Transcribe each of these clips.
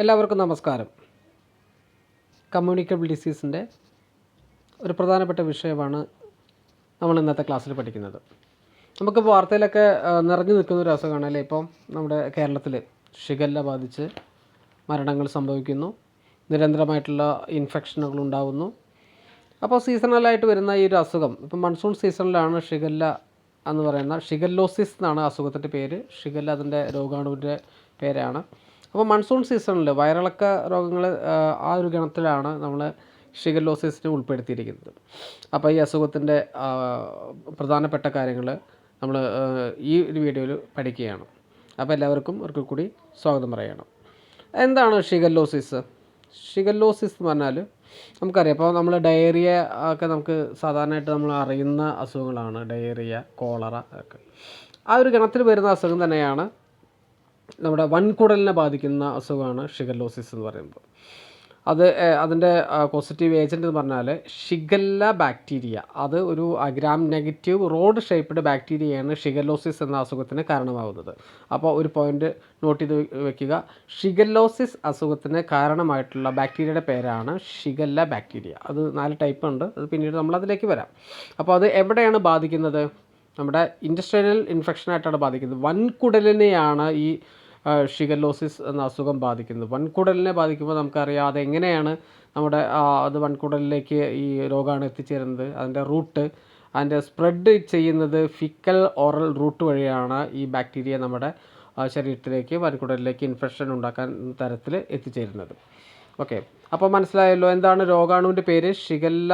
എല്ലാവർക്കും നമസ്കാരം. കമ്മ്യൂണിക്കബിൾ ഡിസീസിൻ്റെ ഒരു പ്രധാനപ്പെട്ട വിഷയമാണ് നമ്മൾ ഇന്നത്തെ ക്ലാസ്സിൽ പഠിക്കുന്നത്. നമുക്കിപ്പോൾ വാർത്തയിലൊക്കെ നിറഞ്ഞു നിൽക്കുന്ന ഒരു അസുഖമാണ് അല്ലേ. ഇപ്പം നമ്മുടെ കേരളത്തിൽ ഷിഗല്ല ബാധിച്ച് മരണങ്ങൾ സംഭവിക്കുന്നു, നിരന്തരമായിട്ടുള്ള ഇൻഫെക്ഷനുകൾ ഉണ്ടാകുന്നു. അപ്പോൾ സീസണലായിട്ട് വരുന്ന ഈ ഒരു അസുഖം, ഇപ്പം മൺസൂൺ സീസണിലാണ് ഷിഗല്ല എന്ന് പറയുന്ന ഷിഗല്ലോസിസ് എന്നാണ് അസുഖത്തിൻ്റെ പേര്. ഷിഗല്ല അതിൻ്റെ രോഗാണുവിൻ്റെ പേരാണ്. അപ്പോൾ മൺസൂൺ സീസണിൽ വയറിളക്ക രോഗങ്ങൾ ആ ഒരു ഗണത്തിലാണ് നമ്മൾ ഷിഗല്ലോസിസിനെ ഉൾപ്പെടുത്തിയിരിക്കുന്നത്. അപ്പോൾ ഈ അസുഖത്തിൻ്റെ പ്രധാനപ്പെട്ട കാര്യങ്ങൾ നമ്മൾ ഈ ഒരു വീഡിയോയിൽ പഠിക്കുകയാണ്. അപ്പോൾ എല്ലാവർക്കും ഒരിക്കൽ കൂടി സ്വാഗതം പറയണം. എന്താണ് ഷിഗല്ലോസിസ്? ഷിഗല്ലോസിസ് എന്ന് പറഞ്ഞാൽ നമുക്കറിയാം, ഇപ്പോൾ നമ്മൾ ഡയേറിയ ഒക്കെ നമുക്ക് സാധാരണയായിട്ട് നമ്മൾ അറിയുന്ന അസുഖങ്ങളാണ്. ഡയേറിയ, കോളറ ഒക്കെ ആ ഒരു ഗണത്തിൽ വരുന്ന അസുഖം തന്നെയാണ്. നമ്മുടെ വൻകുടലിനെ ബാധിക്കുന്ന അസുഖമാണ് ഷിഗല്ലോസിസ് എന്ന് പറയുമ്പോൾ. അതിൻ്റെ പോസിറ്റീവ് ഏജൻറ്റ് എന്ന് പറഞ്ഞാൽ ഷിഗല്ല ബാക്ടീരിയ. അത് ഒരു ഗ്രാം നെഗറ്റീവ് റോഡ് ഷേപ്പ്ഡ് ബാക്ടീരിയയാണ് ഷിഗല്ലോസിസ് എന്ന അസുഖത്തിന് കാരണമാകുന്നത്. അപ്പോൾ ഒരു പോയിൻ്റ് നോട്ട് ചെയ്ത് വെക്കുക. ഷിഗല്ലോസിസ് അസുഖത്തിന് കാരണമായിട്ടുള്ള ബാക്ടീരിയയുടെ പേരാണ് ഷിഗല്ല ബാക്ടീരിയ. അത് 4 ടൈപ്പ് ഉണ്ട്. അത് പിന്നീട് നമ്മളതിലേക്ക് വരാം. അപ്പോൾ അത് എവിടെയാണ് ബാധിക്കുന്നത്? നമ്മുടെ ഇൻറ്റസ്റ്റൈനൽ ഇൻഫെക്ഷനായിട്ടാണ് ബാധിക്കുന്നത്. വൻകുടലിനെയാണ് ഈ ഷിഗല്ലോസിസ് എന്ന അസുഖം ബാധിക്കുന്നത്. വൻകുടലിനെ ബാധിക്കുമ്പോൾ നമുക്കറിയാം അതെങ്ങനെയാണ് നമ്മുടെ അത് വൻകുടലിലേക്ക് ഈ രോഗാണു എത്തിച്ചേരുന്നത്. അതിൻ്റെ റൂട്ട്, അതിൻ്റെ സ്പ്രെഡ് ചെയ്യുന്നത് ഫിക്കൽ ഓറൽ റൂട്ട് വഴിയാണ് ഈ ബാക്ടീരിയ നമ്മുടെ ശരീരത്തിലേക്ക്, വൻകുടലിലേക്ക് ഇൻഫെക്ഷൻ ഉണ്ടാക്കാൻ തരത്തിൽ എത്തിച്ചേരുന്നത്. ഓക്കെ, അപ്പോൾ മനസ്സിലായല്ലോ എന്താണ് രോഗാണുവിൻ്റെ പേര്? ഷിഗല്ല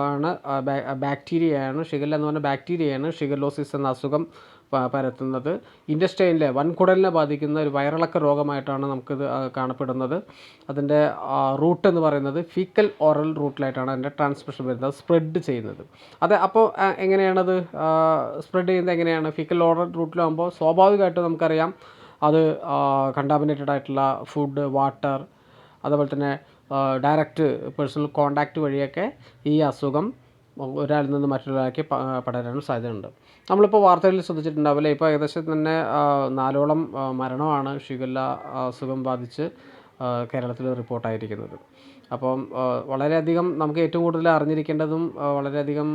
ആണ്, ബാക്ടീരിയയാണ്. ഷിഗല്ല എന്ന് പറഞ്ഞ ബാക്ടീരിയയാണ് ഷിഗല്ലോസിസ് എന്ന അസുഖം പരത്തുന്നത്. ഇൻറ്റസ്റ്റൈനിലെ വൻകുടലിനെ ബാധിക്കുന്ന ഒരു വയറിളക്ക രോഗമായിട്ടാണ് നമുക്കിത് കാണപ്പെടുന്നത്. അതിൻ്റെ റൂട്ട് എന്ന് പറയുന്നത് ഫീക്കൽ ഓറൽ റൂട്ടിലായിട്ടാണ് അതിൻ്റെ ട്രാൻസ്മിഷൻ വരുന്നത്, സ്പ്രെഡ് ചെയ്യുന്നത്. അത് അപ്പോൾ എങ്ങനെയാണത് സ്പ്രെഡ് ചെയ്യുന്നത്? എങ്ങനെയാണ്? ഫീക്കൽ ഓറൽ റൂട്ടിലാകുമ്പോൾ സ്വാഭാവികമായിട്ടും നമുക്കറിയാം അത് കണ്ടാമിനേറ്റഡ് ആയിട്ടുള്ള ഫുഡ്, വാട്ടർ, അതുപോലെ തന്നെ ഡയറക്റ്റ് പേഴ്സണൽ കോണ്ടാക്റ്റ് വഴിയൊക്കെ ഈ അസുഖം ഒരാളിൽ നിന്ന് മറ്റൊരാൾക്ക് പടരാനും സാധ്യതയുണ്ട്. നമ്മളിപ്പോൾ വാർത്തകളിൽ ശ്രദ്ധിച്ചിട്ടുണ്ടാവില്ല, ഇപ്പോൾ ഏകദേശം തന്നെ 4ഓളം മരണമാണ് ഷിഗല്ല അസുഖം ബാധിച്ച് കേരളത്തിൽ റിപ്പോർട്ടായിരിക്കുന്നത്. അപ്പം വളരെയധികം നമുക്ക് ഏറ്റവും കൂടുതൽ അറിഞ്ഞിരിക്കേണ്ടതും വളരെയധികം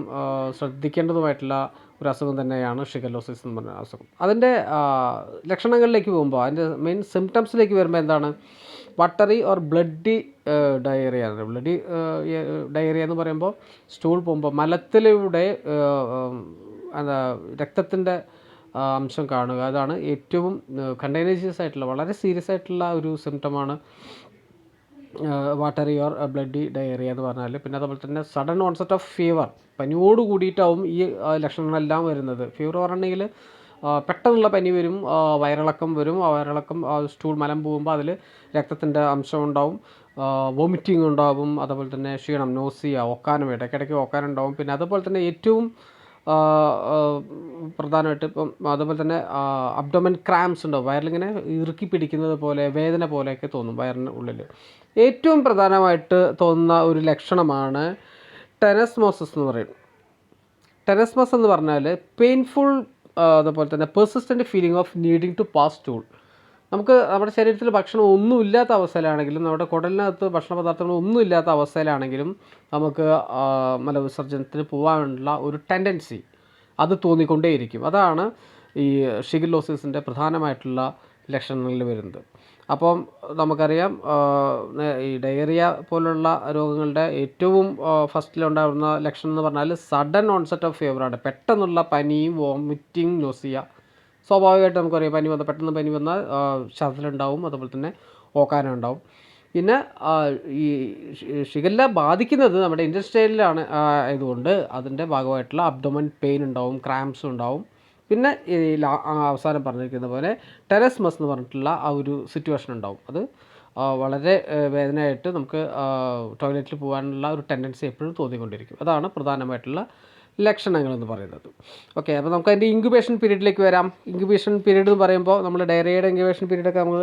ശ്രദ്ധിക്കേണ്ടതുമായിട്ടുള്ള ഒരു അസുഖം തന്നെയാണ് ഷിഗല്ലോസിസ് എന്ന് പറഞ്ഞ അസുഖം. അതിൻ്റെ ലക്ഷണങ്ങളിലേക്ക് പോകുമ്പോൾ, അതിൻ്റെ മെയിൻ സിംറ്റംസിലേക്ക് വരുമ്പോൾ എന്താണ്? Watery or bloody diarrhoea. Bloody diarrhoea എന്ന് പറയുമ്പോൾ സ്റ്റൂൾ പോകുമ്പോൾ മലത്തിലൂടെ രക്തത്തിൻ്റെ അംശം കാണുക. അതാണ് ഏറ്റവും കണ്ടൈനേജിയസ് ആയിട്ടുള്ള, വളരെ സീരിയസ് ആയിട്ടുള്ള ഒരു സിംറ്റമാണ് വാട്ടറി ഓർ ബ്ലഡി ഡയറിയ എന്ന് പറഞ്ഞാൽ. പിന്നെ അതുപോലെ തന്നെ സഡൻ ഓൺസെറ്റ് ഓഫ് ഫീവർ, പനിയോട് കൂടിയിട്ടാവും ഈ ലക്ഷണങ്ങളെല്ലാം വരുന്നത്. ഫീവർ പറഞ്ഞെങ്കിൽ പെട്ടെന്നുള്ള പനി വരും, വയറിളക്കം വരും. വയറിളക്കം സ്റ്റൂൾ മലം പോകുമ്പോൾ അതിൽ രക്തത്തിൻ്റെ അംശം ഉണ്ടാവും, വോമിറ്റിംഗ് ഉണ്ടാവും, അതുപോലെ തന്നെ ക്ഷീണം, നോസിയ, ഒക്കാനം, ഇടയ്ക്കിടയ്ക്ക് ഒക്കാനം ഉണ്ടാവും. പിന്നെ അതുപോലെ തന്നെ ഏറ്റവും പ്രധാനമായിട്ട് ഇപ്പം അതുപോലെ തന്നെ അബ്ഡോമൻ ക്രാംസ് ഉണ്ടാവും. വയറിലിങ്ങനെ ഇറുക്കി പിടിക്കുന്നത് പോലെ, വേദന പോലെയൊക്കെ തോന്നും വയറിന് ഉള്ളിൽ. ഏറ്റവും പ്രധാനമായിട്ട് തോന്നുന്ന ഒരു ലക്ഷണമാണ് ടെനസ്മോസിസ് എന്ന് പറയും. ടെനസ്മസ് എന്ന് പറഞ്ഞാൽ പെയിൻഫുൾ, അതുപോലെ തന്നെ persistent feeling of needing to pass stool. നമുക്ക് നമ്മുടെ ശരീരത്തിൽ ഭക്ഷണം ഒന്നും ഇല്ലാത്ത അവസ്ഥയിലാണെങ്കിലും, നമ്മുടെ കുടലിനകത്ത് ഭക്ഷണ പദാർത്ഥങ്ങൾ ഒന്നും ഇല്ലാത്ത അവസ്ഥയിലാണെങ്കിലും നമുക്ക് മലവിസർജനത്തിന് പോകാനുള്ള ഒരു ടെൻഡൻസി അത് തോന്നിക്കൊണ്ടേയിരിക്കും. അതാണ് ഈ ഷിഗല്ലോസിസിൻ്റെ പ്രധാനമായിട്ടുള്ള ലക്ഷണങ്ങളിൽ വരുന്നത്. അപ്പം നമുക്കറിയാം ഈ ഡയറിയ പോലുള്ള രോഗങ്ങളുടെ ഏറ്റവും ഫസ്റ്റിലുണ്ടാകുന്ന ലക്ഷണം എന്ന് പറഞ്ഞാൽ സഡൻ ഓൺസെറ്റ് ഓഫ് ഫീവറാണ്. പെട്ടെന്നുള്ള പനിയും വോമിറ്റിംഗ്, നോസിയ. സ്വാഭാവികമായിട്ട് നമുക്കറിയാം പെട്ടെന്ന് പനി വന്നാൽ ഛർദ്ദിലുണ്ടാവും, അതുപോലെ തന്നെ ഓക്കാനം ഉണ്ടാവും. പിന്നെ ഈ ഷിഗല്ല ബാധിക്കുന്നത് നമ്മുടെ ഇൻറ്റസ്റ്റൈനിലാണ് ആയതുകൊണ്ട് അതിൻ്റെ ഭാഗമായിട്ടുള്ള അബ്ഡോമൻ പെയിൻ ഉണ്ടാവും, ക്രാംസ് ഉണ്ടാവും. പിന്നെ ഈ അവസാനം പറഞ്ഞിരിക്കുന്ന പോലെ ടെനസ്മസ് എന്ന് പറഞ്ഞിട്ടുള്ള ആ ഒരു സിറ്റുവേഷൻ ഉണ്ടാവും. അത് വളരെ വേദനയായിട്ട് നമുക്ക് ടോയ്ലറ്റിൽ പോകാനുള്ള ഒരു ടെൻഡൻസി എപ്പോഴും തോന്നിക്കൊണ്ടിരിക്കും. അതാണ് പ്രധാനമായിട്ടുള്ള ലക്ഷണങ്ങളെന്ന് പറയുന്നത്. ഓക്കെ, അപ്പോൾ നമുക്ക് അതിൻ്റെ ഇൻക്യുബേഷൻ പീരീഡിലേക്ക് വരാം. ഇൻക്യുബേഷൻ പീരീഡ് എന്ന് പറയുമ്പോൾ നമ്മൾ ഡയറിയയുടെ ഇൻക്യുബേഷൻ പീരീഡൊക്കെ നമ്മൾ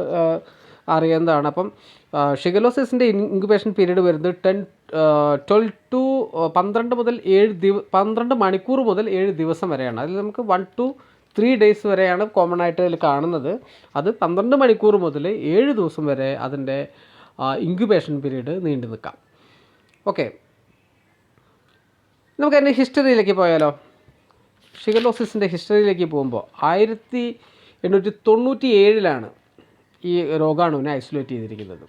അറിയുന്നതാണ്. അപ്പം ഷിഗല്ലോസിസിൻ്റെ ഇൻക്യുബേഷൻ പീരീഡ് വരുന്നത് 12 മുതൽ 7 12 മണിക്കൂർ മുതൽ 7 ദിവസം വരെയാണ്. അതിൽ നമുക്ക് 1 to 3 ഡേയ്സ് വരെയാണ് കോമൺ ആയിട്ട് ഇതിൽ കാണുന്നത്. അത് 12 മണിക്കൂർ മുതൽ 7 ദിവസം വരെ അതിൻ്റെ ഇൻക്യുബേഷൻ പീരീഡ് നീണ്ടു നിൽക്കാം. ഓക്കെ, നമുക്ക് അതിൻ്റെ ഹിസ്റ്ററിയിലേക്ക് പോയാലോ. ഷിഗല്ലോസിസിൻ്റെ ഹിസ്റ്ററിയിലേക്ക് പോകുമ്പോൾ 1897 ഈ രോഗാണുവിനെ ഐസൊലേറ്റ് ചെയ്തിരിക്കുന്നത്.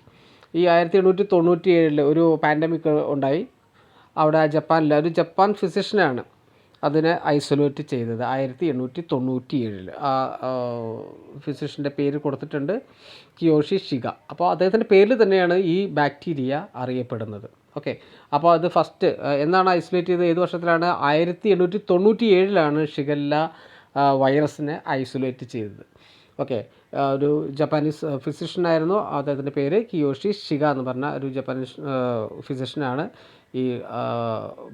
ഈ 1897 ഒരു പാൻഡമിക് ഉണ്ടായി. അവിടെ ജപ്പാനിൽ ഒരു ജപ്പാൻ ഫിസിഷ്യനാണ് അതിനെ ഐസൊലേറ്റ് ചെയ്തത് 1897. ആ ഫിസിഷ്യൻ്റെ പേര് കൊടുത്തിട്ടുണ്ട്, കിയോഷി ഷിഗ. അപ്പോൾ അദ്ദേഹത്തിൻ്റെ പേരിൽ തന്നെയാണ് ഈ ബാക്ടീരിയ അറിയപ്പെടുന്നത്. ഓക്കെ, അപ്പോൾ അത് ഫസ്റ്റ് എന്നാണ് ഐസൊലേറ്റ് ചെയ്തത്, ഏത് വർഷത്തിലാണ്? 1897 ഷിഗല്ല വൈറസിനെ ഐസൊലേറ്റ് ചെയ്തത്. ഓക്കെ, ഒരു ജപ്പാനീസ് ഫിസിഷ്യനായിരുന്നു, അദ്ദേഹത്തിൻ്റെ പേര് കിയോഷി ഷിഗ എന്ന് പറഞ്ഞ ഒരു ജപ്പാനീസ് ഫിസിഷ്യനാണ് ഈ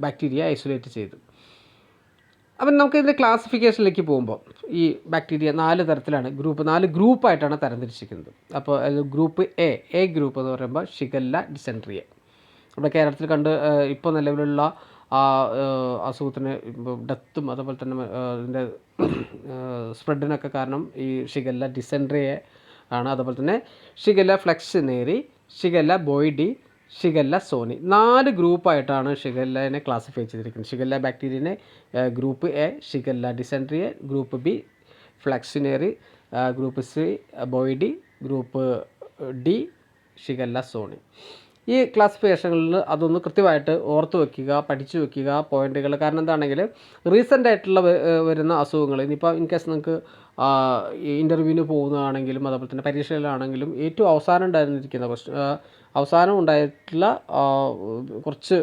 ബാക്ടീരിയ ഐസൊലേറ്റ് ചെയ്തത്. അപ്പം നമുക്കിതിൻ്റെ ക്ലാസിഫിക്കേഷനിലേക്ക് പോകുമ്പോൾ ഈ ബാക്ടീരിയ 4 തരത്തിലാണ്, 4 ഗ്രൂപ്പായിട്ടാണ് തരംതിരിച്ചിരിക്കുന്നത്. അപ്പോൾ ഗ്രൂപ്പ് എ ഗ്രൂപ്പ് എന്ന് പറയുമ്പോൾ ഷിഗല്ല ഡിസെൻട്രിയ. നമ്മുടെ കേരളത്തിൽ ഇപ്പോൾ നിലവിലുള്ള അസുഖത്തിന് ഡെത്തും അതുപോലെ തന്നെ ഇതിൻ്റെ സ്പ്രെഡിനൊക്കെ കാരണം ഈ ഷിഗല്ല ഡിസെൻട്രിയ ആണ്. അതുപോലെ തന്നെ Shigella flexneri, Shigella boydii, Shigella sonnei 4 ഗ്രൂപ്പായിട്ടാണ് ഷിഗല്ലിനെ ക്ലാസിഫൈ ചെയ്തിരിക്കുന്നത്. ഷിഗല്ല ബാക്ടീരിയനെ group A Shigella dysenteriae, group B flexneri, group C boydii, group D Shigella sonnei. ഈ ക്ലാസിഫിക്കേഷനുകളിൽ അതൊന്ന് കൃത്യമായിട്ട് ഓർത്ത് വയ്ക്കുക, പഠിച്ചു വയ്ക്കുക പോയിന്റുകൾ. കാരണം എന്താണെങ്കിൽ റീസെൻ്റ് ആയിട്ടുള്ള വരുന്ന അസുഖങ്ങൾ, ഇനിയിപ്പോൾ ഇൻ കേസ് നിങ്ങൾക്ക് ഇൻ്റർവ്യൂവിന് പോകുന്നതാണെങ്കിലും അതുപോലെ തന്നെ പരീക്ഷയിലാണെങ്കിലും ഏറ്റവും അവസാനം ഉണ്ടായിരുന്നിരിക്കുന്ന അവസാനം ഉണ്ടായിട്ടുള്ള കുറച്ച്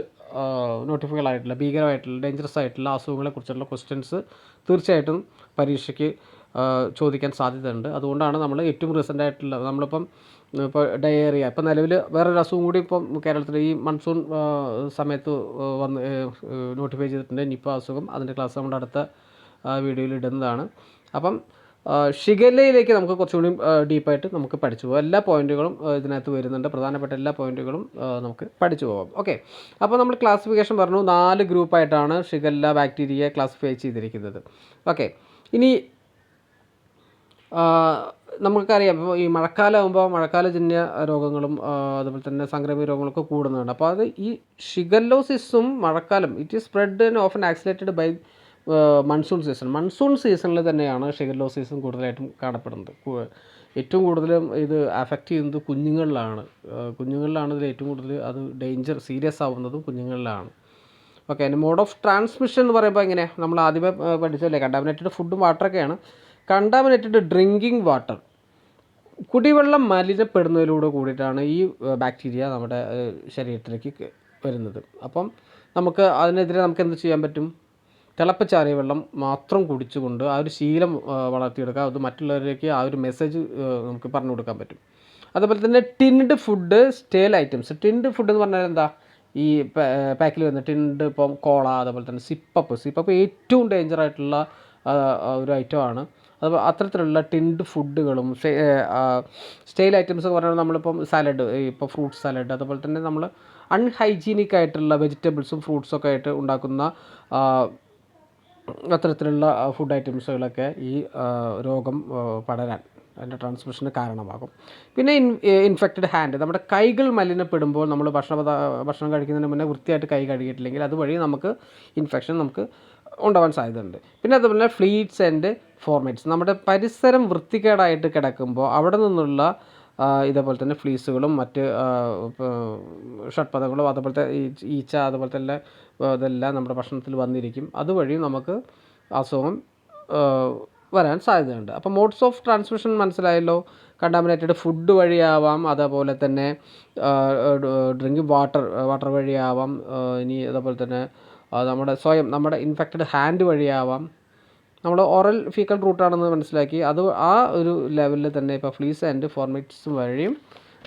നോട്ടിഫിക്കലായിട്ടുള്ള ഭീകരമായിട്ടുള്ള ഡേഞ്ചറസ് ആയിട്ടുള്ള അസുഖങ്ങളെക്കുറിച്ചുള്ള ക്വസ്റ്റ്യൻസ് തീർച്ചയായിട്ടും പരീക്ഷയ്ക്ക് ചോദിക്കാൻ സാധ്യതയുണ്ട്. അതുകൊണ്ടാണ് നമ്മൾ ഏറ്റവും റീസെൻ്റ് ആയിട്ടുള്ള ഇപ്പോൾ ഡയേറിയ, ഇപ്പോൾ നിലവിൽ വേറൊരു അസുഖം കൂടി ഇപ്പം കേരളത്തിൽ ഈ മൺസൂൺ സമയത്ത് വന്ന് നോട്ടിഫൈ ചെയ്തിട്ടുണ്ട്, നിപ്പ അസുഖം. അതിൻ്റെ ക്ലാസ് നമ്മുടെ അടുത്ത വീഡിയോയിൽ ഇടുന്നതാണ്. അപ്പം ഷിഗല്ലയിലേക്ക് നമുക്ക് കുറച്ചുകൂടി ഡീപ്പായിട്ട് നമുക്ക് പഠിച്ചു പോകാം. എല്ലാ പോയിന്റുകളും ഇതിനകത്ത് വരുന്നുണ്ട്, പ്രധാനപ്പെട്ട എല്ലാ പോയിന്റുകളും നമുക്ക് പഠിച്ചു പോകാം. ഓക്കെ, അപ്പോൾ നമ്മൾ ക്ലാസിഫിക്കേഷൻ പറഞ്ഞു, 4 ഗ്രൂപ്പായിട്ടാണ് ഷിഗല്ല ബാക്ടീരിയയെ ക്ലാസിഫൈ ചെയ്തിരിക്കുന്നത്. ഓക്കെ, ഇനി നമുക്കറിയാം ഇപ്പോൾ ഈ മഴക്കാലമാകുമ്പോൾ മഴക്കാലജന്യ രോഗങ്ങളും അതുപോലെ തന്നെ സാംക്രമിക രോഗങ്ങളൊക്കെ കൂടുന്നുണ്ട്. അപ്പോൾ അത് ഈ ഷിഗല്ലോസിസും മഴക്കാലം it is spread and often accelerated by monsoon സീസണിൽ തന്നെയാണ് ഷിഗല്ലോസിസും കൂടുതലായിട്ടും കാണപ്പെടുന്നത്. ഏറ്റവും കൂടുതലും ഇത് അഫക്റ്റ് ചെയ്യുന്നത് കുഞ്ഞുങ്ങളിലാണ് ഇതിൽ ഏറ്റവും കൂടുതൽ അത് ഡേഞ്ചർ സീരിയസ് ആവുന്നതും കുഞ്ഞുങ്ങളിലാണ്. ഓക്കെ, അതിൻ്റെ മോഡ് ഓഫ് ട്രാൻസ്മിഷൻ എന്ന് പറയുമ്പോൾ എങ്ങനെയാണ്, നമ്മൾ ആദ്യമേ പഠിച്ചല്ലേ, കണ്ടാമിനേറ്റഡ് ഫുഡും വാട്ടറൊക്കെയാണ്. കണ്ടാമിനേറ്റഡ് ഡ്രിങ്കിങ് വാട്ടർ, കുടിവെള്ളം മലിനപ്പെടുന്നതിലൂടെ കൂടിയിട്ടാണ് ഈ ബാക്ടീരിയ നമ്മുടെ ശരീരത്തിലേക്ക് വരുന്നത്. അപ്പം അതിനെതിരെ നമുക്ക് എന്ത് ചെയ്യാൻ പറ്റും? തിളപ്പിച്ചാറിയ വെള്ളം മാത്രം കുടിച്ചുകൊണ്ട് ആ ഒരു ശീലം വളർത്തിയെടുക്കുക. അത് മറ്റുള്ളവരിലേക്ക് ആ ഒരു മെസ്സേജ് നമുക്ക് പറഞ്ഞു കൊടുക്കാൻ പറ്റും. അതുപോലെ തന്നെ ടിൻഡ് ഫുഡ്, സ്റ്റേൽ ഐറ്റംസ്. ടിൻഡ് ഫുഡ് എന്ന് പറഞ്ഞാൽ എന്താ? ഈ പാക്കിൽ വരുന്ന ടിൻഡ്, ഇപ്പം കോള, അതുപോലെ തന്നെ സിപ്പപ്പ് ഏറ്റവും ഡേഞ്ചർ ആയിട്ടുള്ള ഒരു ഐറ്റമാണ്. അപ്പോൾ അത്തരത്തിലുള്ള ടിൻഡ് ഫുഡുകളും സ്റ്റൈൽ ഐറ്റംസ് എന്ന് പറഞ്ഞാൽ നമ്മളിപ്പം സാലഡ്, ഇപ്പോൾ ഫ്രൂട്ട് സാലഡ്, അതുപോലെ തന്നെ നമ്മൾ അൺഹൈജീനിക് ആയിട്ടുള്ള വെജിറ്റബിൾസും ഫ്രൂട്ട്സൊക്കെ ആയിട്ട് ഉണ്ടാക്കുന്ന അത്തരത്തിലുള്ള ഫുഡ് ഐറ്റംസുകളൊക്കെ ഈ രോഗം പടരാൻ, അതിൻ്റെ ട്രാൻസ്മിഷന് കാരണമാകും. പിന്നെ ഇൻഫെക്റ്റഡ് ഹാൻഡ്, നമ്മുടെ കൈകൾ മലിനപ്പെടുമ്പോൾ നമ്മൾ ഭക്ഷണം കഴിക്കുന്നതിന് മുന്നേ വൃത്തിയായിട്ട് കൈ കഴുകിയിട്ടില്ലെങ്കിൽ അതുവഴി നമുക്ക് ഇൻഫെക്ഷൻ ഉണ്ടാവാൻ സാധ്യതയുണ്ട്. പിന്നെ അതുപോലെ ഫ്ലീറ്റ്സ് ആൻഡ് ഫോർമേറ്റ്സ്, നമ്മുടെ പരിസരം വൃത്തികേടായിട്ട് കിടക്കുമ്പോൾ അവിടെ നിന്നുള്ള ഇതേപോലെ തന്നെ ഫ്ലീസുകളും മറ്റ് ഷഡ്പദങ്ങളും അതുപോലത്തെ ഈച്ച അതുപോലത്തെ ഇതെല്ലാം നമ്മുടെ ഭക്ഷണത്തിൽ വന്നിരിക്കും. അതുവഴി നമുക്ക് അസുഖം വരാൻ സാധ്യതയുണ്ട്. അപ്പോൾ മോഡ്സ് ഓഫ് ട്രാൻസ്മിഷൻ മനസ്സിലായല്ലോ. കണ്ടാമിനേറ്റഡ് ഫുഡ് വഴിയാവാം, അതേപോലെ തന്നെ ഡ്രിങ്കിങ് വാട്ടർ വഴിയാവാം, ഇനി അതേപോലെ തന്നെ നമ്മുടെ ഇൻഫെക്റ്റഡ് ഹാൻഡ് വഴിയാവാം, നമ്മുടെ ഓറൽ ഫീക്കൽ റൂട്ടാണെന്ന് മനസ്സിലാക്കി. ആ ഒരു ലെവലിൽ തന്നെ ഇപ്പോൾ ഫ്ലീസ് ആൻഡ് ഫോർമേറ്റ്സ് വഴിയും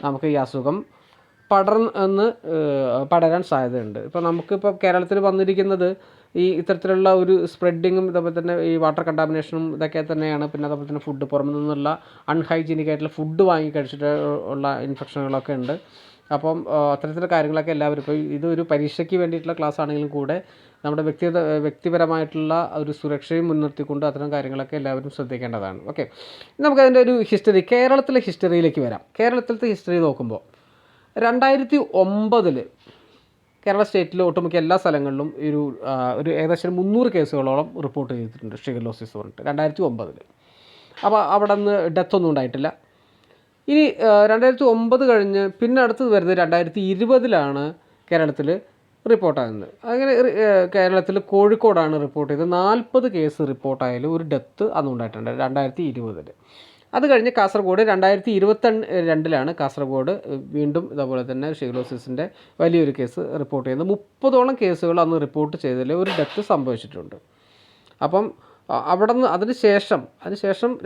നമുക്ക് ഈ അസുഖം പടരാൻ സാധ്യതയുണ്ട്. ഇപ്പോൾ നമുക്കിപ്പോൾ കേരളത്തിൽ വന്നിരിക്കുന്നത് ഈ ഇത്തരത്തിലുള്ള ഒരു സ്പ്രെഡിങ്ങും ഇതേപോലെ തന്നെ ഈ വാട്ടർ കണ്ടാമിനേഷനും ഇതൊക്കെ തന്നെയാണ്. പിന്നെ അതേപോലെ തന്നെ ഫുഡ് പുറമെ നിന്നുള്ള അൺഹൈജീനിക് ആയിട്ടുള്ള ഫുഡ് വാങ്ങി കഴിച്ചിട്ട് ഉള്ള ഇൻഫെക്ഷനുകളൊക്കെ ഉണ്ട്. അപ്പം അത്തരത്തിലുള്ള കാര്യങ്ങളൊക്കെ എല്ലാവരും ഇപ്പോൾ ഇതൊരു പരീക്ഷയ്ക്ക് വേണ്ടിയിട്ടുള്ള ക്ലാസ് ആണെങ്കിലും കൂടെ നമ്മുടെ വ്യക്തിപരമായിട്ടുള്ള ഒരു സുരക്ഷയും മുൻനിർത്തിക്കൊണ്ട് അത്തരം കാര്യങ്ങളൊക്കെ എല്ലാവരും ശ്രദ്ധിക്കേണ്ടതാണ്. ഓക്കെ, നമുക്കതിൻ്റെ ഒരു ഹിസ്റ്ററി, കേരളത്തിലെ ഹിസ്റ്ററിയിലേക്ക് വരാം. കേരളത്തിലത്തെ ഹിസ്റ്ററി നോക്കുമ്പോൾ 2009 കേരള സ്റ്റേറ്റിലെ ഒട്ടുമിക്ക എല്ലാ സ്ഥലങ്ങളിലും ഒരു ഏകദേശം 300 കേസുകളോളം റിപ്പോർട്ട് ചെയ്തിട്ടുണ്ട് ഷിഗല്ലോസിസ് പറഞ്ഞിട്ട് 2009. അപ്പോൾ അവിടെ നിന്ന് ഡെത്തൊന്നും ഉണ്ടായിട്ടില്ല. ഇനി 2009 കഴിഞ്ഞ് പിന്നെ അടുത്തത് വരുന്നത് 2020 കേരളത്തിൽ റിപ്പോർട്ടാകുന്നത്. അങ്ങനെ കേരളത്തിൽ കോഴിക്കോടാണ് റിപ്പോർട്ട് ചെയ്തത്. 40 കേസ് റിപ്പോർട്ടായാലും ഒരു ഡെത്ത് അന്നുണ്ടായിട്ടുണ്ട് 2020. അത് കഴിഞ്ഞ് കാസർഗോഡ് 2022 കാസർഗോഡ് വീണ്ടും ഇതേപോലെ തന്നെ ഷിഗല്ലോസിസിൻ്റെ വലിയൊരു കേസ് റിപ്പോർട്ട് ചെയ്യുന്നത്. 30ഓളം കേസുകൾ അന്ന് റിപ്പോർട്ട് ചെയ്തതിൽ ഒരു ഡെത്ത് സംഭവിച്ചിട്ടുണ്ട്. അപ്പം അവിടെ നിന്ന് അതിന് ശേഷം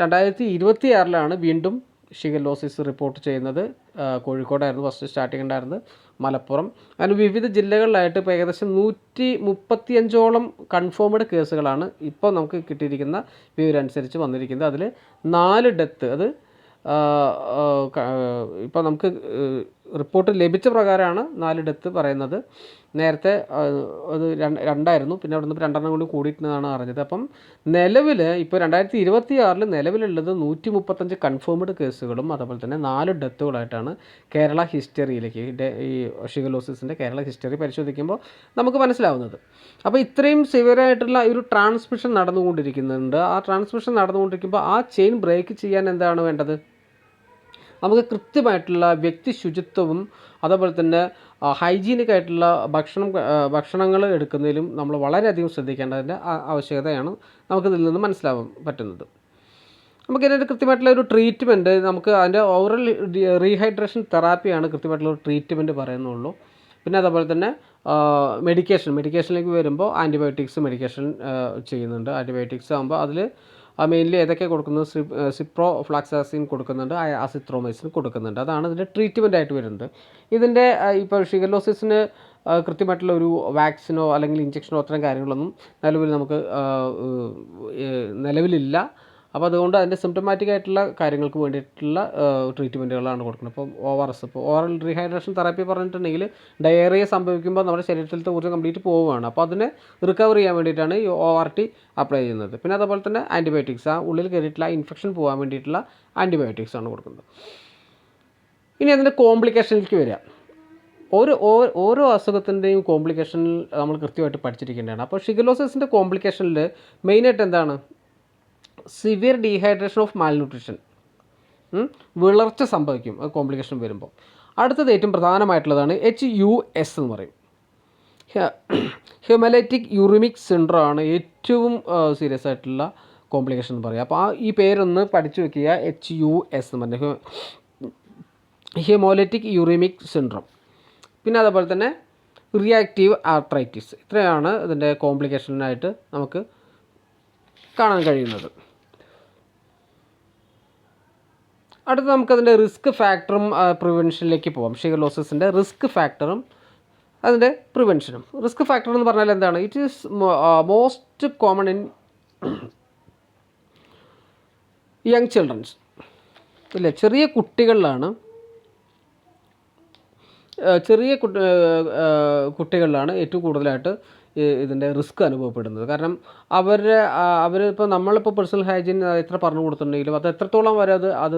2026 വീണ്ടും ഷിഗല്ലോസിസ് റിപ്പോർട്ട് ചെയ്യുന്നത്. കോഴിക്കോടായിരുന്നു ഫസ്റ്റ് സ്റ്റാർട്ടിംഗ് ഉണ്ടായിരുന്നത്, മലപ്പുറം, അങ്ങനെ വിവിധ ജില്ലകളിലായിട്ട് ഇപ്പോൾ ഏകദേശം 135ഓളം കൺഫേംഡ് കേസുകളാണ് ഇപ്പോൾ നമുക്ക് കിട്ടിയിരിക്കുന്ന വിവരം അനുസരിച്ച് വന്നിരിക്കുന്നത്. അതിൽ 4 ഡെത്ത്, അത് ഇപ്പോൾ നമുക്ക് റിപ്പോർട്ട് ലഭിച്ച പ്രകാരമാണ് 4 ഡെത്ത് പറയുന്നത്. നേരത്തെ അത് 2 പിന്നെ അവിടെ നിന്ന് 2 കൂടി കൂടിയിട്ടെന്നാണ് അറിഞ്ഞത്. അപ്പം നിലവിൽ ഇപ്പോൾ 2026 നിലവിലുള്ളത് 135 കൺഫേംഡ് കേസുകളും അതുപോലെ തന്നെ 4 ഡെത്തുകളായിട്ടാണ് കേരള ഹിസ്റ്ററിയിലേക്ക് ഈ ഷിഗല്ലോസിസിൻ്റെ കേരള ഹിസ്റ്ററി പരിശോധിക്കുമ്പോൾ നമുക്ക് മനസ്സിലാവുന്നത്. അപ്പോൾ ഇത്രയും സിവിയറായിട്ടുള്ള ഒരു ട്രാൻസ്മിഷൻ നടന്നുകൊണ്ടിരിക്കുന്നുണ്ട്. ആ ട്രാൻസ്മിഷൻ നടന്നുകൊണ്ടിരിക്കുമ്പോൾ ആ ചെയിൻ ബ്രേക്ക് ചെയ്യാൻ എന്താണ് വേണ്ടത്? നമുക്ക് കൃത്യമായിട്ടുള്ള വ്യക്തി ശുചിത്വവും അതുപോലെ തന്നെ ഹൈജീനിക്കായിട്ടുള്ള ഭക്ഷണങ്ങൾ എടുക്കുന്നതിലും നമ്മൾ വളരെയധികം ശ്രദ്ധിക്കേണ്ടതിൻ്റെ ആവശ്യകതയാണ് നമുക്കിതിൽ നിന്ന് മനസ്സിലാവാൻ പറ്റുന്നത്. നമുക്കിതിൻ്റെ കൃത്യമായിട്ടുള്ള ഒരു ട്രീറ്റ്മെൻറ്റ്, നമുക്ക് അതിൻ്റെ ഓവറൽ റീഹൈഡ്രേഷൻ തെറാപ്പിയാണ് കൃത്യമായിട്ടുള്ള ഒരു ട്രീറ്റ്മെൻറ്റ് പറയുന്നുള്ളൂ. പിന്നെ അതുപോലെ തന്നെ മെഡിക്കേഷനിലേക്ക് വരുമ്പോൾ ആൻറ്റിബയോട്ടിക്സ് മെഡിക്കേഷൻ ചെയ്യുന്നുണ്ട്. ആൻറ്റിബയോട്ടിക്സ് ആകുമ്പോൾ അതിൽ മെയിൻലി ഏതൊക്കെ കൊടുക്കുന്നത്? സിപ്രോഫ്ലാക്സാസിൻ കൊടുക്കുന്നുണ്ട്, അസിത്രോമൈസിൻ കൊടുക്കുന്നുണ്ട്. അതാണ് ഇതിൻ്റെ ട്രീറ്റ്മെൻ്റ് ആയിട്ട് വരുന്നത്. ഇതിൻ്റെ ഇപ്പോൾ ഷിഗല്ലോസിസിന് കൃത്യമായിട്ടുള്ള ഒരു വാക്സിനോ അല്ലെങ്കിൽ ഇഞ്ചക്ഷനോ അത്തരം കാര്യങ്ങളൊന്നും നിലവിലില്ല. അപ്പോൾ അതുകൊണ്ട് അതിൻ്റെ സിംറ്റമാറ്റിക് ആയിട്ടുള്ള കാര്യങ്ങൾക്ക് വേണ്ടിയിട്ടുള്ള ട്രീറ്റ്മെൻറ്റുകളാണ് കൊടുക്കുന്നത്. ഇപ്പോൾ ORS, ഇപ്പോൾ ഓറൽ റീഹൈഡ്രേഷൻ തെറാപ്പി പറഞ്ഞിട്ടുണ്ടെങ്കിൽ ഡയേറിയ സംഭവിക്കുമ്പോൾ നമ്മുടെ ശരീരത്തിലത്തെ ഊർജ്ജം കംപ്ലീറ്റ് പോവുകയാണ്. അപ്പോൾ അതിനെ റിക്കവർ ചെയ്യാൻ വേണ്ടിയിട്ടാണ് ഈ ORT അപ്ലൈ ചെയ്യുന്നത്. പിന്നെ അതുപോലെ തന്നെ ആൻറ്റിബയോട്ടിക്സ്, ആ ഉള്ളിൽ കയറിയിട്ടുള്ള ഇൻഫെക്ഷൻ പോകാൻ വേണ്ടിയിട്ടുള്ള ആൻറ്റിബയോട്ടിക്സ് ആണ് കൊടുക്കുന്നത്. ഇനി അതിൻ്റെ കോംപ്ലിക്കേഷനിലേക്ക് വരിക. ഓരോ അസുഖത്തിൻ്റെയും കോംപ്ലിക്കേഷനിൽ നമ്മൾ കൃത്യമായിട്ട് പഠിച്ചിരിക്കേണ്ടതാണ്. അപ്പോൾ ഷിഗല്ലോസിസിൻ്റെ കോംപ്ലിക്കേഷനിൽ മെയിനായിട്ട് എന്താണ്? സിവിയർ ഡീഹൈഡ്രേഷൻ ഓഫ് മാൽന്യൂട്രീഷൻ, വിളർച്ച സംഭവിക്കും അത് കോംപ്ലിക്കേഷൻ വരുമ്പോൾ. അടുത്തത് ഏറ്റവും പ്രധാനമായിട്ടുള്ളതാണ് HUS എന്ന് പറയും. ഹെമലൈറ്റിക് യൂറിമിക് സിൻഡ്രോം ആണ് ഏറ്റവും സീരിയസ് ആയിട്ടുള്ള കോംപ്ലിക്കേഷൻ എന്ന് പറയുക. അപ്പോൾ ഈ പേരൊന്ന് പഠിച്ചു വെക്കുക, HUS എന്ന് പറഞ്ഞാൽ ഹെമോലൈറ്റിക് യൂറിമിക് സിൻഡ്രോം. പിന്നെ അതുപോലെ തന്നെ റിയാക്റ്റീവ് ആർത്രൈറ്റിസ്. ഇത്രയാണ് ഇതിൻ്റെ കോംപ്ലിക്കേഷനായിട്ട് നമുക്ക് കാണാൻ കഴിയുന്നത്. അടുത്ത് നമുക്കതിൻ്റെ റിസ്ക് ഫാക്ടറും പ്രിവെൻഷനിലേക്ക് പോകാം. ഷിഗല്ലോസിസിൻ്റെ റിസ്ക് ഫാക്ടറും അതിൻ്റെ പ്രിവെൻഷനും. റിസ്ക് ഫാക്ടർ എന്ന് പറഞ്ഞാൽ എന്താണ്? It is most common in young children's, ഇല്ലേ? ചെറിയ കുട്ടികളിലാണ് ഏറ്റവും കൂടുതലായിട്ട് ഇതിൻ്റെ റിസ്ക് അനുഭവപ്പെടുന്നത്. കാരണം അവരിപ്പോൾ നമ്മളിപ്പോൾ പേഴ്സണൽ ഹൈജീൻ എത്ര പറഞ്ഞു കൊടുത്തിട്ടുണ്ടെങ്കിലും അത് എത്രത്തോളം വരെ അത്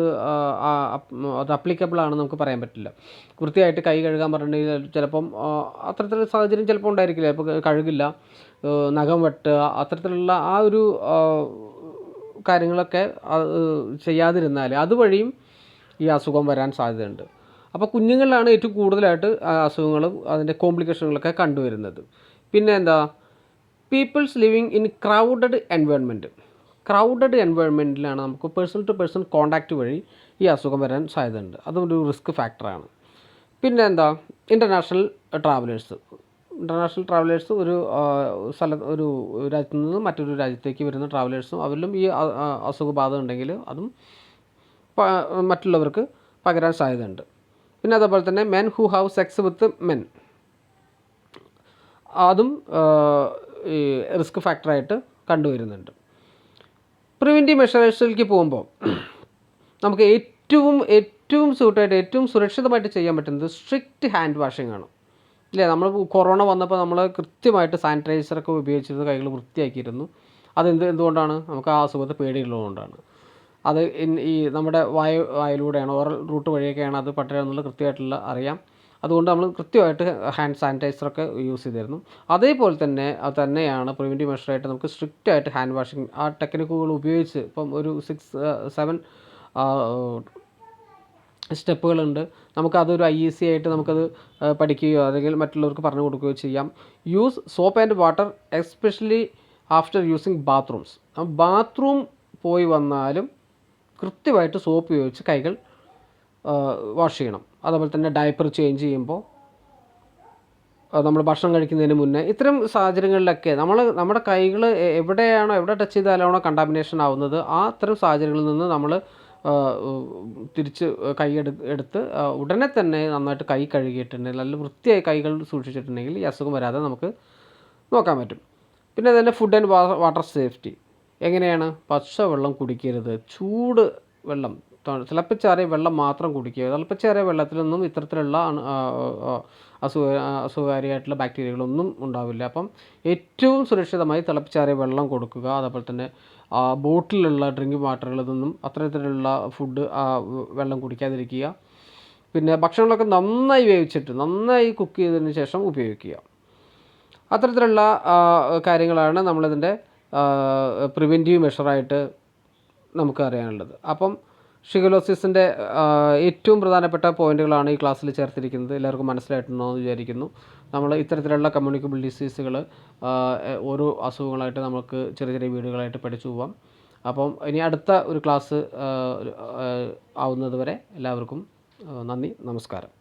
അപ്ലിക്കബിൾ ആണെന്ന് നമുക്ക് പറയാൻ പറ്റില്ല. വൃത്തിയായിട്ട് കൈ കഴുകാൻ പറഞ്ഞിട്ടുണ്ടെങ്കിൽ ചിലപ്പം അത്തരത്തിലുള്ള സാഹചര്യം ചിലപ്പോൾ ഉണ്ടായിരിക്കില്ല. ഇപ്പോൾ കഴുകില്ല, നഖം വെട്ടുക, അത്തരത്തിലുള്ള ആ ഒരു കാര്യങ്ങളൊക്കെ ചെയ്യാതിരുന്നാൽ അതുവഴിയും ഈ അസുഖം വരാൻ സാധ്യതയുണ്ട്. അപ്പോൾ കുഞ്ഞുങ്ങളിലാണ് ഏറ്റവും കൂടുതലായിട്ട് അസുഖങ്ങളും അതിൻ്റെ കോംപ്ലിക്കേഷനുകളൊക്കെ കണ്ടുവരുന്നത്. പിന്നെ എന്താ? പീപ്പിൾസ് ലിവിങ് ഇൻ ക്രൗഡഡ് എൻവയോൺമെൻറ്റിലാണ് നമുക്ക് പേഴ്സൺ ടു പേഴ്സൺ കോണ്ടാക്റ്റ് വഴി ഈ അസുഖം വരാൻ സാധ്യതയുണ്ട്. അതൊരു റിസ്ക് ഫാക്ടറാണ്. പിന്നെ എന്താ? ഇൻ്റർനാഷണൽ ട്രാവലേഴ്സ് ഒരു രാജ്യത്തു നിന്ന് മറ്റൊരു രാജ്യത്തേക്ക് വരുന്ന ട്രാവലേഴ്സും അവരിലും ഈ അസുഖബാധ ഉണ്ടെങ്കിൽ അതും മറ്റുള്ളവർക്ക് പകരാൻ സാധ്യതയുണ്ട്. പിന്നെ അതുപോലെ തന്നെ men who have sex with men, അതും ഈ റിസ്ക് ഫാക്ടറായിട്ട് കണ്ടുവരുന്നുണ്ട്. പ്രിവെൻറ്റീവ് മെഷേഴ്സിലേക്ക് പോകുമ്പോൾ നമുക്ക് ഏറ്റവും സൂട്ടായിട്ട് ഏറ്റവും സുരക്ഷിതമായിട്ട് ചെയ്യാൻ പറ്റുന്നത് സ്ട്രിക്റ്റ് ഹാൻഡ് വാഷിംഗ് ആണ്. ഇല്ലേ? നമ്മൾ കൊറോണ വന്നപ്പോൾ നമ്മൾ കൃത്യമായിട്ട് സാനിറ്റൈസറൊക്കെ ഉപയോഗിച്ചിരുന്നു, കൈകൾ വൃത്തിയാക്കിയിരുന്നു. എന്തുകൊണ്ടാണ്? നമുക്ക് ആ അസുഖത്തെ പേടിയുള്ളതുകൊണ്ടാണ്. അത് ഈ നമ്മുടെ വായിലൂടെയാണ്, ഓറൽ റൂട്ട് വഴിയൊക്കെയാണ് അത് പട്ടുക എന്നുള്ളത് കൃത്യമായിട്ടുള്ള അറിയാം. അതുകൊണ്ട് നമ്മൾ കൃത്യമായിട്ട് ഹാൻഡ് സാനിറ്റൈസറൊക്കെ യൂസ് ചെയ്തിരുന്നു. അതേപോലെ തന്നെ അത് തന്നെയാണ് പ്രിവെൻറ്റീവ് മെഷറായിട്ട് നമുക്ക് സ്ട്രിക്റ്റായിട്ട് ഹാൻഡ് വാഷിംഗ് ആ ടെക്നിക്കുകൾ ഉപയോഗിച്ച് ഇപ്പം ഒരു 6-7 സ്റ്റെപ്പുകളുണ്ട്. നമുക്കതൊരു IEC ആയിട്ട് നമുക്കത് പഠിക്കുകയോ അല്ലെങ്കിൽ മറ്റുള്ളവർക്ക് പറഞ്ഞു കൊടുക്കുകയോ ചെയ്യാം. Use soap and water especially after using bathrooms. Bathroom പോയി വന്നാലും കൃത്യമായിട്ട് സോപ്പ് ഉപയോഗിച്ച് കൈകൾ വാഷ് ചെയ്യണം. അതുപോലെ തന്നെ ഡയപ്പർ ചേഞ്ച് ചെയ്യുമ്പോൾ, നമ്മൾ ഭക്ഷണം കഴിക്കുന്നതിന് മുന്നേ, ഇത്തരം സാഹചര്യങ്ങളിലൊക്കെ നമ്മുടെ കൈകൾ എവിടെ ടച്ച് ചെയ്താലാണോ കണ്ടാമിനേഷൻ ആവുന്നത്, ആ അത്തരം സാഹചര്യങ്ങളിൽ നിന്ന് നമ്മൾ തിരിച്ച് എടുത്ത് ഉടനെ തന്നെ നന്നായിട്ട് കൈ കഴുകിയിട്ടുണ്ടെങ്കിൽ, നല്ല വൃത്തിയായി കൈകൾ സൂക്ഷിച്ചിട്ടുണ്ടെങ്കിൽ ഈ അസുഖം വരാതെ നമുക്ക് നോക്കാൻ പറ്റും. പിന്നെ തന്നെ ഫുഡ് ആൻഡ് വാട്ടർ സേഫ്റ്റി എങ്ങനെയാണ്? പച്ചവെള്ളം കുടിക്കരുത്. ചൂട് വെള്ളം, തിളപ്പിച്ചാറിയ വെള്ളം മാത്രം കുടിക്കുക. തിളപ്പിച്ചാറിയ വെള്ളത്തിലൊന്നും ഇത്തരത്തിലുള്ള അസുഖകാരിയായിട്ടുള്ള ബാക്ടീരിയകളൊന്നും ഉണ്ടാവില്ല. അപ്പം ഏറ്റവും സുരക്ഷിതമായി തിളപ്പിച്ചാറിയ വെള്ളം കൊടുക്കുക. അതേപോലെ തന്നെ ബോട്ടിലുള്ള ഡ്രിങ്കിങ് വാട്ടറുകളിൽ നിന്നും അത്തരത്തിലുള്ള വെള്ളം കുടിക്കാതിരിക്കുക. പിന്നെ ഭക്ഷണങ്ങളൊക്കെ നന്നായി വേവിച്ചിട്ട് നന്നായി കുക്ക് ചെയ്തതിന് ശേഷം ഉപയോഗിക്കുക. അത്തരത്തിലുള്ള കാര്യങ്ങളാണ് നമ്മളിതിൻ്റെ പ്രിവെൻറ്റീവ് മെഷറായിട്ട് നമുക്ക് അറിയാനുള്ളത്. അപ്പം ഷിഗലോസിസിൻ്റെ ഏറ്റവും പ്രധാനപ്പെട്ട പോയിൻറ്റുകളാണ് ഈ ക്ലാസ്സിൽ ചേർത്തിരിക്കുന്നത്. എല്ലാവർക്കും മനസ്സിലായിട്ടുണ്ടോ എന്ന് വിചാരിക്കുന്നു. നമ്മൾ ഇത്തരത്തിലുള്ള കമ്മ്യൂണിക്കബിൾ ഡിസീസുകൾ ഓരോ അസുഖങ്ങളായിട്ട് നമുക്ക് ചെറിയ ചെറിയ വീഡിയോകളായിട്ട് പഠിച്ചു പോവാം. അപ്പം ഇനി അടുത്ത ഒരു ക്ലാസ് ആവുന്നത് വരെ എല്ലാവർക്കും നന്ദി, നമസ്കാരം.